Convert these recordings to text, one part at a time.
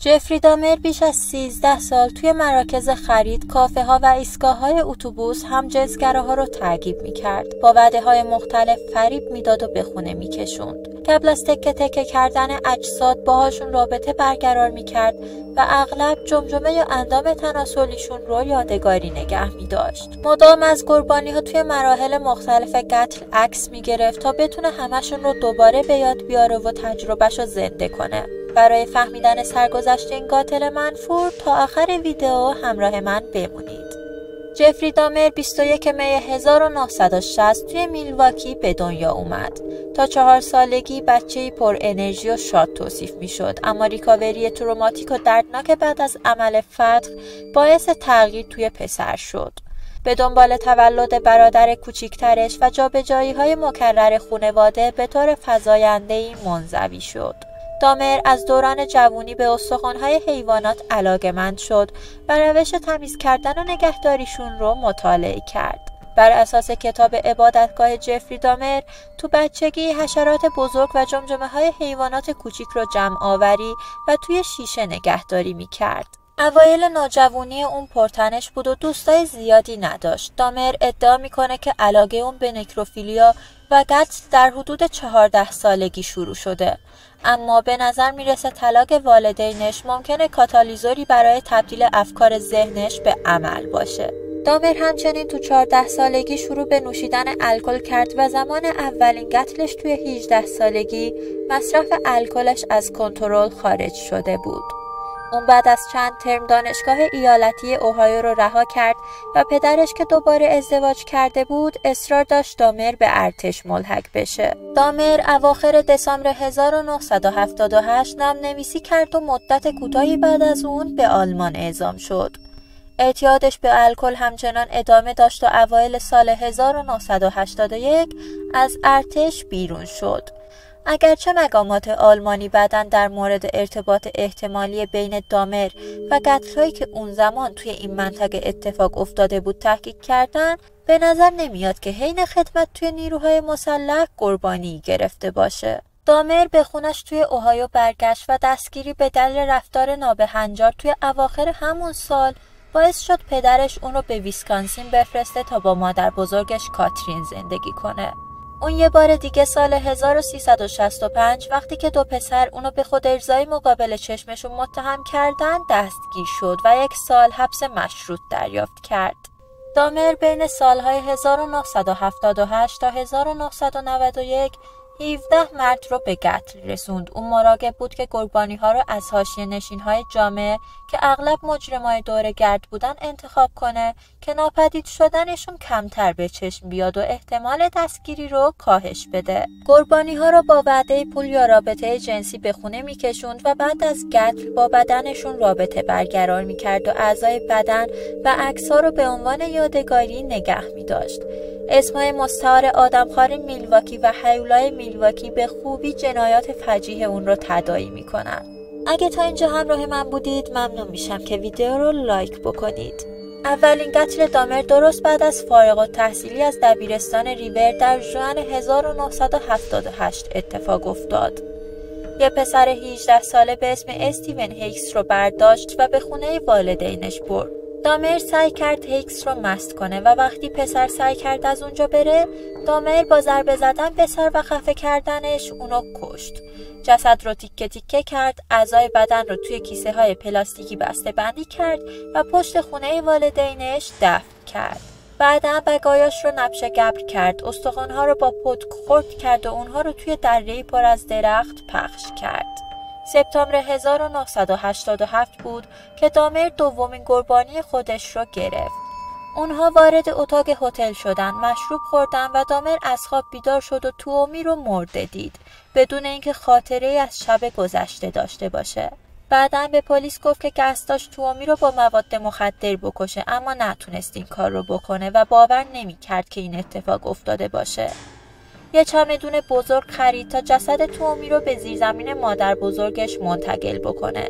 جفری دامر بیش از 13 سال توی مراکز خرید، کافه ها و ایستگاه‌های اتوبوس هم جنسگراها رو تعقیب می‌کرد. با وعده‌های مختلف فریب میداد و به خونه می‌کشوند. قبل از تکه تکه کردن اجساد باهاشون رابطه برقرار می‌کرد و اغلب جمجمه یا اندام تناسلیشون رو یادگاری نگه می‌داشت. مدام از قربانی‌ها توی مراحل مختلف قتل عکس می‌گرفت تا بتونه همشون رو دوباره به یاد بیاره و تجربه‌شو زنده کنه. برای فهمیدن سرگذشت این قاتل منفور تا آخر ویدیو همراه من بمونید. جفری دامر 21 می 1960 توی میلواکی به دنیا اومد. تا 4 سالگی بچه‌ای پر انرژی و شاد توصیف میشد، اما ریکاوری تروماتیک و دردناک بعد از عمل فتق باعث تغییر توی پسر شد. به دنبال تولد برادر کوچیکترش و جابجایی‌های مکرر خانواده به طور فزاینده‌ای منزوی شد. دامر از دوران جوانی به استخوان‌های حیوانات علاقه‌مند شد و روش تمیز کردن و نگهداریشون رو مطالعه کرد. بر اساس کتاب عبادتگاه جفری دامر، تو بچگی حشرات بزرگ و جمجمه‌های حیوانات کوچیک رو جمع آوری و توی شیشه نگهداری می‌کرد. اوایل نوجوانی اون پرتنش بود و دوستای زیادی نداشت. دامر ادعا میکنه که علاقه اون به نکروفیلیا و قتل در حدود 14 سالگی شروع شده. اما به نظر میرسه طلاق والدینش ممکنه کاتالیزوری برای تبدیل افکار ذهنش به عمل باشه. دامر همچنین تو 14 سالگی شروع به نوشیدن الکل کرد و زمان اولین قتلش توی 18 سالگی مصرف الکلش از کنترل خارج شده بود. اون بعد از چند ترم دانشگاه ایالتی اوهایو رو رها کرد و پدرش که دوباره ازدواج کرده بود اصرار داشت دامر به ارتش ملحق بشه. دامر اواخر دسامبر 1978 نام‌نویسی کرد و مدت کوتاهی بعد از اون به آلمان اعزام شد. اعتیادش به الکل همچنان ادامه داشت و اوایل سال 1981 از ارتش بیرون شد. اگرچه مقامات آلمانی بعداً در مورد ارتباط احتمالی بین دامر و قتل‌هایی که اون زمان توی این منطقه اتفاق افتاده بود تحقیق کردن، به نظر نمیاد که حین خدمت توی نیروهای مسلح قربانی گرفته باشه. دامر به خونش توی اوهایو برگشت و دستگیری به دلیل رفتار نابهنجار توی اواخر همون سال باعث شد پدرش اون رو به ویسکانسین بفرسته تا با مادر بزرگش کاترین زندگی کنه. اون یه بار دیگه سال 1365 وقتی که دو پسر اونو به خود ارضای مقابل چشمشون متهم کردن دستگیر شد و 1 سال حبس مشروط دریافت کرد. دامر بین سالهای 1978 تا 1991 17 مرد رو به قتل رسوند. اون مراقب بود که قربانی‌ها رو از حاشیه نشین‌های جامعه که اغلب مجرمای دوره‌گرد بودن انتخاب کنه که ناپدید شدنشون کمتر به چشم بیاد و احتمال دستگیری رو کاهش بده. قربانی‌ها رو با وعده پول یا رابطه جنسی به خونه می‌کشوند و بعد از قتل با بدنشون رابطه برقرار می‌کرد و اعضای بدن و عکس‌ها رو به عنوان یادگاری نگه می‌داشت. اسمای مستعار آدمخوار میلواکی و هیولای میلواکی به خوبی جنایات فجیح اون رو تداعی میکنن. اگه تا اینجا همراه من بودید ممنون میشم که ویدیو رو لایک بکنید. اولین قتل دامر درست بعد از فارغ التحصیلی از دبیرستان ریور در ژوئن 1978 اتفاق افتاد. یه پسر 18 ساله به اسم استیون هیکس رو برداشت و به خونه والدینش برد. دامر سعی کرد هیکس رو مست کنه و وقتی پسر سعی کرد از اونجا بره، دامر با ضربه زدن به سر و خفه کردنش اونو کشت. جسد رو تیکه تیکه کرد، اعضای بدن رو توی کیسه های پلاستیکی بسته بندی کرد و پشت خونه والدینش دفن کرد. بعدا بقایاش رو نبش قبر کرد، استخوان‌ها رو با پتک خرد کرد و اونها رو توی دره‌ای پر از درخت پخش کرد. سپتامبر 1987 بود که دامر دومین قربانی خودش رو گرفت. اونها وارد اتاق هتل شدن، مشروب خوردن و دامر از خواب بیدار شد و تومی رو مرده دید بدون اینکه خاطره از شب گذشته داشته باشه. بعداً به پلیس گفت که قصد داشت تومی رو با مواد مخدر بکشه، اما نتونست این کار رو بکنه و باور نمی‌کرد که این اتفاق افتاده باشه. یه چمدون بزرگ خرید تا جسد تومی رو به زیرزمین مادر بزرگش منتقل بکنه.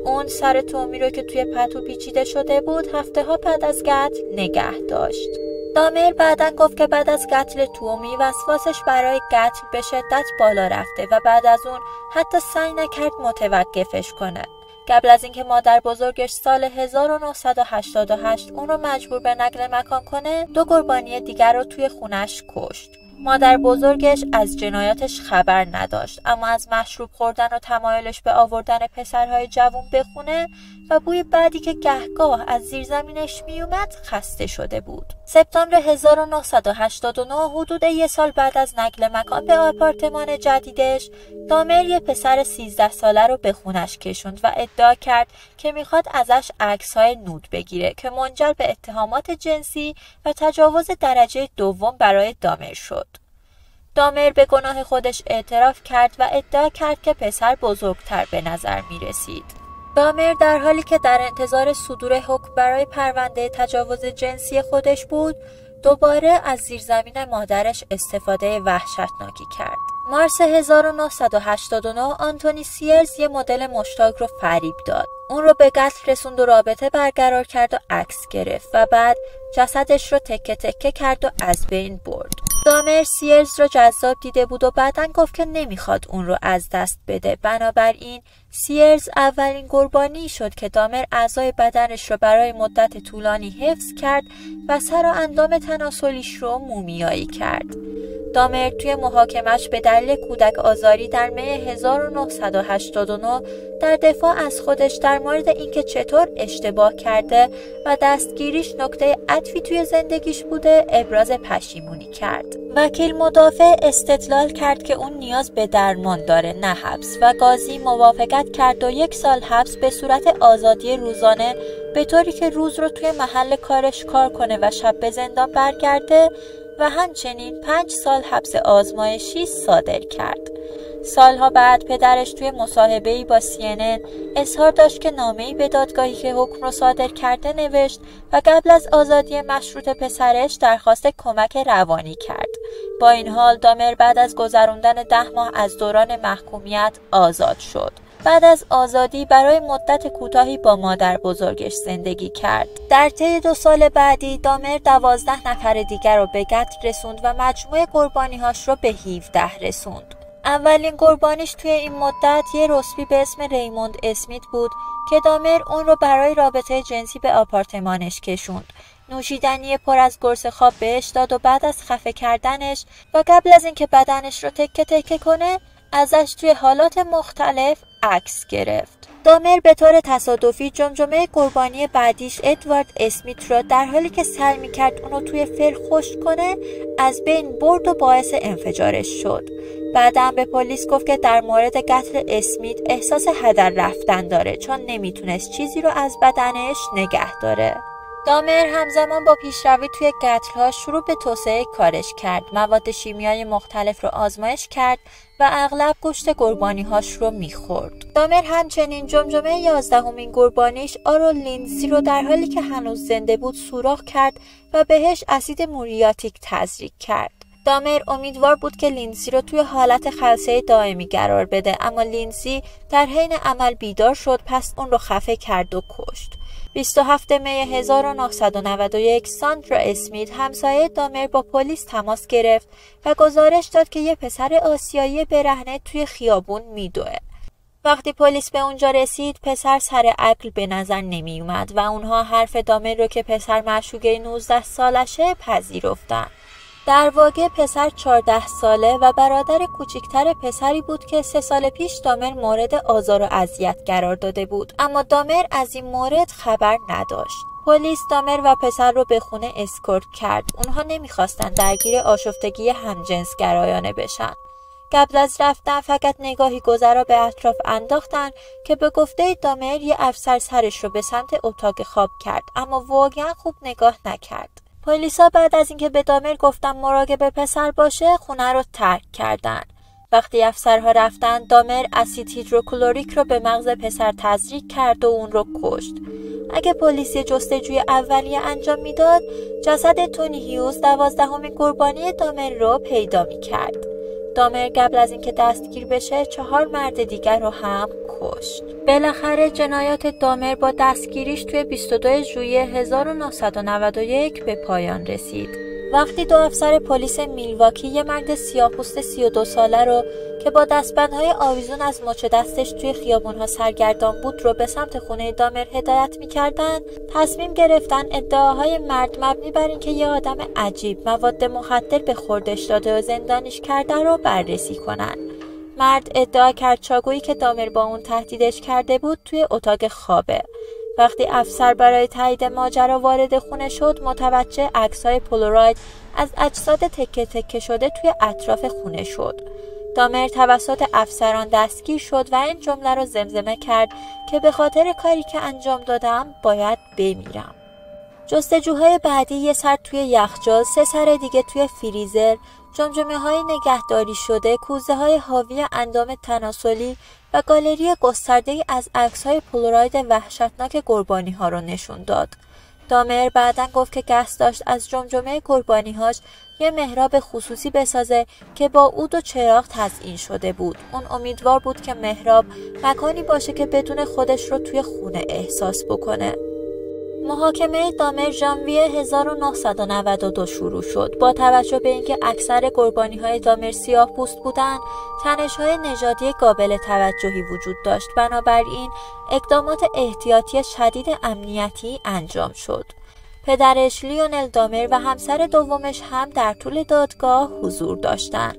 اون سر تومی رو که توی پتو پیچیده شده بود هفته ها بعد از قتل نگه داشت. دامر بعداً گفت که بعد از قتل تومی وسواسش برای قتل به شدت بالا رفته و بعد از اون حتی سعی نکرد متوقفش کنه. قبل از اینکه مادر بزرگش سال 1988 اون رو مجبور به نقل مکان کنه، 2 قربانی دیگر رو توی خونش کشت. مادر بزرگش از جنایاتش خبر نداشت، اما از مشروب خوردن و تمایلش به آوردن پسرهای جوان به خونه و بوی بعدی که گهگاه از زیرزمینش میومد خسته شده بود. سپتامبر 1989 حدود 1 سال بعد از نقل مکان به آپارتمان جدیدش، دامر یه پسر 13 ساله رو به خونش کشوند و ادعا کرد که میخواد ازش عکس‌های نود بگیره که منجر به اتهامات جنسی و تجاوز درجه 2 برای دامر شد. دامر به گناه خودش اعتراف کرد و ادعا کرد که پسر بزرگتر به نظر می رسید. دامر در حالی که در انتظار صدور حکم برای پرونده تجاوز جنسی خودش بود، دوباره از زیرزمین مادرش استفاده وحشتناکی کرد. مارس 1989 آنتونی سیرز یه مدل مشتاق رو فریب داد. اون رو به قتل رسوند و رابطه برقرار کرد و عکس گرفت و بعد جسدش رو تکه تکه کرد و از بین برد. دامر سیرز رو جذاب دیده بود و بعداً گفت که نمیخواد اون رو از دست بده. بنابراین سیرز اولین قربانی شد که دامر اعضای بدنش رو برای مدت طولانی حفظ کرد و سر و اندام تناسلیش رو مومیایی کرد. دامر توی محاکمش به دلیل کودک آزاری در می 1989 در دفاع از خودش در مورد اینکه چطور اشتباه کرده و دستگیریش نکته عطفی توی زندگیش بوده ابراز پشیمونی کرد. وکیل مدافع استدلال کرد که اون نیاز به درمان داره نه حبس و قاضی موافقت کرد و 1 سال حبس به صورت آزادی روزانه به طوری که روز رو توی محل کارش کار کنه و شب به زندان برگرده و همچنین 5 سال حبس آزمایشی صادر کرد. سالها بعد پدرش توی مصاحبه‌ای با CNN اظهار داشت که نامه‌ای به دادگاهی که حکم رو صادر کرده نوشت و قبل از آزادی مشروط پسرش درخواست کمک روانی کرد. با این حال دامر بعد از گذراندن 10 ماه از دوران محکومیت آزاد شد. بعد از آزادی برای مدت کوتاهی با مادر بزرگش زندگی کرد. در طی 2 سال بعدی دامر 12 نفر دیگر رو به قتل رسوند و مجموع قربانی‌هاش رو به 17 رسوند. اولین قربانیش توی این مدت یه رسبی به اسم ریموند اسمیت بود که دامر اون رو برای رابطه جنسی به آپارتمانش کشوند. نوشیدنی پر از قرص خواب بهش داد و بعد از خفه کردنش و قبل از اینکه بدنش رو تکه تکه کنه ازش توی حالات مختلف عکس گرفت. دامر به طور تصادفی جمجمه قربانی بعدیش ادوارد اسمیت را در حالی که سعی می‌کرد اونو توی فر خشک کنه از بین برد و باعث انفجارش شد. بعدم به پلیس گفت که در مورد قتل اسمیت احساس هدر رفتن داره چون نمیتونست چیزی رو از بدنش نگه داره. دامر همزمان با پیشروی توی قتل‌ها شروع به توسعه کارش کرد. مواد شیمیایی مختلف رو آزمایش کرد و اغلب گوشت قربانی‌هاش رو می‌خورد. دامر همچنین جمجمه 11مین قربانیش آرول لیندزی رو در حالی که هنوز زنده بود سوراخ کرد و بهش اسید موریاتیک تزریق کرد. دامر امیدوار بود که لیندزی رو توی حالت خلسه دائمی قرار بده، اما لیندزی در حین عمل بیدار شد، پس اون رو خفه کرد و کشت. 27 می 1991 ساندرا اسمیت همسایه دامر با پلیس تماس گرفت و گزارش داد که یه پسر آسیایی برهنه توی خیابون میدوه. وقتی پلیس به اونجا رسید پسر سر عقل به نظر نمی اومد و اونها حرف دامر رو که پسر معشوقه 19 سالشه پذیرفتن. در واقع پسر 14 ساله و برادر کوچکتر پسری بود که 3 سال پیش دامر مورد آزار و اذیت قرار داده بود، اما دامر از این مورد خبر نداشت. پلیس دامر و پسر رو به خونه اسکورت کرد. اونها نمیخواستن درگیر آشفتگی همجنسگرایانه بشن. قبل از رفتن فقط نگاهی گذرا به اطراف انداختن که به گفته دامر یه افسر سرش رو به سمت اتاق خواب کرد، اما واقعا خوب نگاه نکرد. پلیسا بعد از اینکه به دامر گفتن مراقب پسر باشه خونه رو ترک کردن. وقتی افسرها رفتن دامر اسید هیدروکلوریک رو به مغز پسر تزریق کرد و اون رو کشت. اگه پلیس جستجوی اولیه انجام میداد جسد تونی هیوز 12مین قربانی دامر رو پیدا میکرد. دامر قبل از اینکه دستگیر بشه 4 مرد دیگر رو هم کشت. بالاخره جنایات دامر با دستگیریش توی 22 ژوئیه 1991 به پایان رسید. وقتی 2 افسر پلیس میلواکی یه مرد سیاه‌پوست 32 ساله رو که با دستبندهای آویزون از مچ دستش توی خیابون‌ها سرگردان بود رو به سمت خونه دامر هدایت می‌کردن، تصمیم گرفتن ادعاهای مرد مبنی بر اینکه یه آدم عجیب مواد مخدر به خوردش داده و زندانیش کرده رو بررسی کنن. مرد ادعا کرد چاقویی که دامر با اون تهدیدش کرده بود توی اتاق خوابه. وقتی افسر برای تایید ماجرا وارد خونه شد، متوجه عکس‌های پولاروید از اجساد تکه تکه شده توی اطراف خونه شد. دامر توسط افسران دستگیر شد و این جمله رو زمزمه کرد که به خاطر کاری که انجام دادم باید بمیرم. جستجوهای بعدی یه سر توی یخچال، 3 سر دیگه توی فریزر، جمجمه‌های نگهداری شده، کوزه‌های حاوی اندام تناسلی و گالری گسترده‌ای از عکس‌های پولاروید وحشتناک قربانی‌ها رو نشون داد. دامر بعداً گفت که قصد داشت از جمجمه قربانی‌هاش یه محراب خصوصی بسازه که با عود و چراغ تزیین شده بود. اون امیدوار بود که محراب مکانی باشه که بدون خودش رو توی خونه احساس بکنه. محاکمه دامر ژانویه 1992 شروع شد. با توجه به اینکه اکثر قربانی‌های دامر سیاه‌پوست بودند، تنش‌های نژادی قابل توجهی وجود داشت. بنابراین اقدامات احتیاطی شدید امنیتی انجام شد. پدرش لیونل دامر و همسر دومش هم در طول دادگاه حضور داشتند.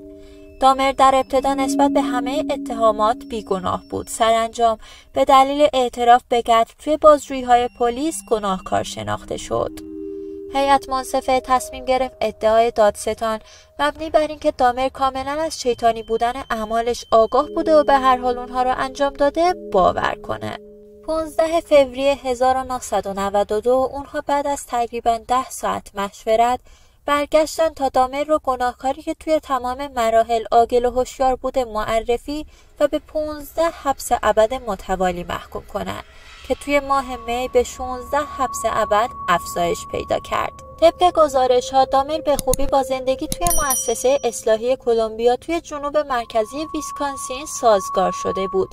دامر در ابتدا نسبت به همه اتهامات بیگناه بود. سرانجام به دلیل اعتراف به قتل توی بازجویی‌های پلیس گناهکار شناخته شد. هیئت منصفه تصمیم گرفت ادعای دادستان مبنی بر اینکه دامر کاملا از شیطانی بودن اعمالش آگاه بوده و به هر حال اونها را انجام داده باور کنه. 15 فوریه 1992 اونها بعد از تقریباً 10 ساعت مشورت برگشتن تا دامر رو گناهکاری که توی تمام مراحل عاقل و هوشیار بوده معرفی و به 15 حبس ابد متوالی محکوم کنن که توی ماه می به 16 حبس ابد افزایش پیدا کرد. طبق گزارش‌ها دامر به خوبی با زندگی توی مؤسسه اصلاحی کلمبیا توی جنوب مرکزی ویسکانسین سازگار شده بود.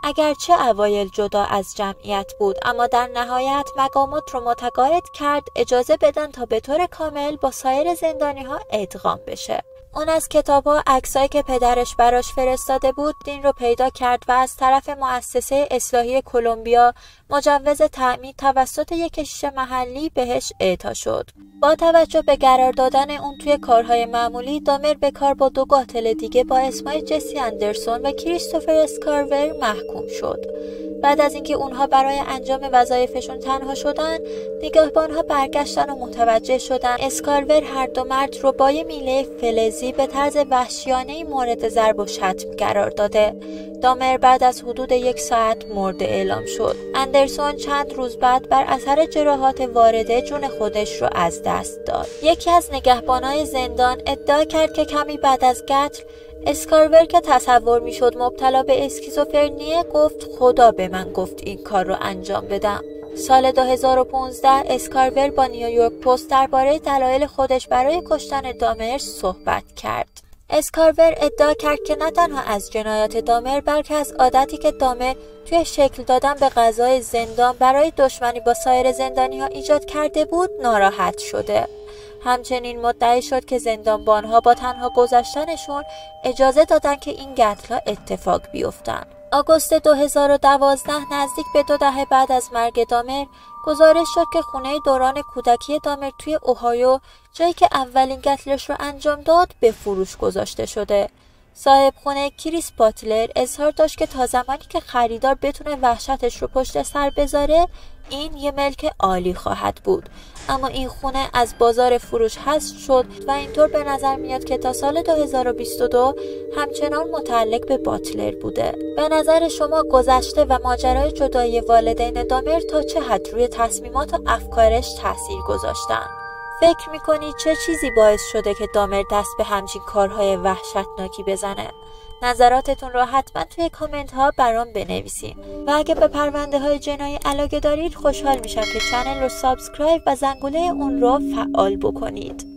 اگرچه اوایل جدا از جمعیت بود، اما در نهایت مقامات رو متقاعد کرد اجازه بدن تا به طور کامل با سایر زندانی‌ها ادغام بشه. اون از کتاب‌ها عکسایی که پدرش براش فرستاده بود دین رو پیدا کرد و از طرف مؤسسه اصلاحی کلمبیا مجوز تأمین توسط یک کشیش محلی بهش اعطا شد. با توجه به قرار دادن اون توی کارهای معمولی، دامر به کار با 2 قاتل دیگه با اسمای جسی اندرسون و کریستوفر اسکارور محکوم شد. بعد از اینکه اونها برای انجام وظایفشون تنها شدن، نگهبانها برگشتن و متوجه شدن اسکارور هر 2 مرد رو با یه میله فلزی به طرز وحشیانه‌ای مورد ضرب و شتم قرار داده. دامر بعد از حدود 1 ساعت مرده اعلام شد. اندرسون چند روز بعد بر اثر جراحات وارده جون خودش رو از دست داد. یکی از نگهبانای زندان ادعا کرد که کمی بعد از قتل اسکارور که تصور میشد مبتلا به اسکیزوفرنیه گفت خدا به من گفت این کار رو انجام بدم. سال 2015 اسکارور با نیویورک پست درباره دلایل خودش برای کشتن دامر صحبت کرد. اسکارور ادعا کرد که نه تنها از جنایات دامر بلکه از عادتی که دامر توی شکل دادن به غذای زندان برای دشمنی با سایر زندانی‌ها ایجاد کرده بود ناراحت شده. همچنین مدعی شد که زندانبانها با تنها گذاشتنشون اجازه دادن که این قتل‌ها اتفاق بیفتن. آگوست 2012 نزدیک به 2 دهه بعد از مرگ دامر گزارش شد که خونه دوران کودکی دامر توی اوهایو، جایی که اولین قتلش رو انجام داد، به فروش گذاشته شده. صاحب خونه کریس باتلر اظهار داشت که تا زمانی که خریدار بتونه وحشتش رو پشت سر بذاره این یه ملک عالی خواهد بود. اما این خونه از بازار فروش حذف شد و اینطور به نظر میاد که تا سال 2022 همچنان متعلق به باتلر بوده. به نظر شما گذشته و ماجرای جدایی والدین دامر تا چه حد روی تصمیمات و افکارش تاثیر گذاشتن؟ فکر میکنی چه چیزی باعث شده که دامر دست به همچین کارهای وحشتناکی بزنه؟ نظراتتون رو حتما توی کامنت ها برام بنویسین و اگه به پرونده های جنایی علاقه دارید خوشحال میشم که چنل رو سابسکرایب و زنگوله اون رو فعال بکنید.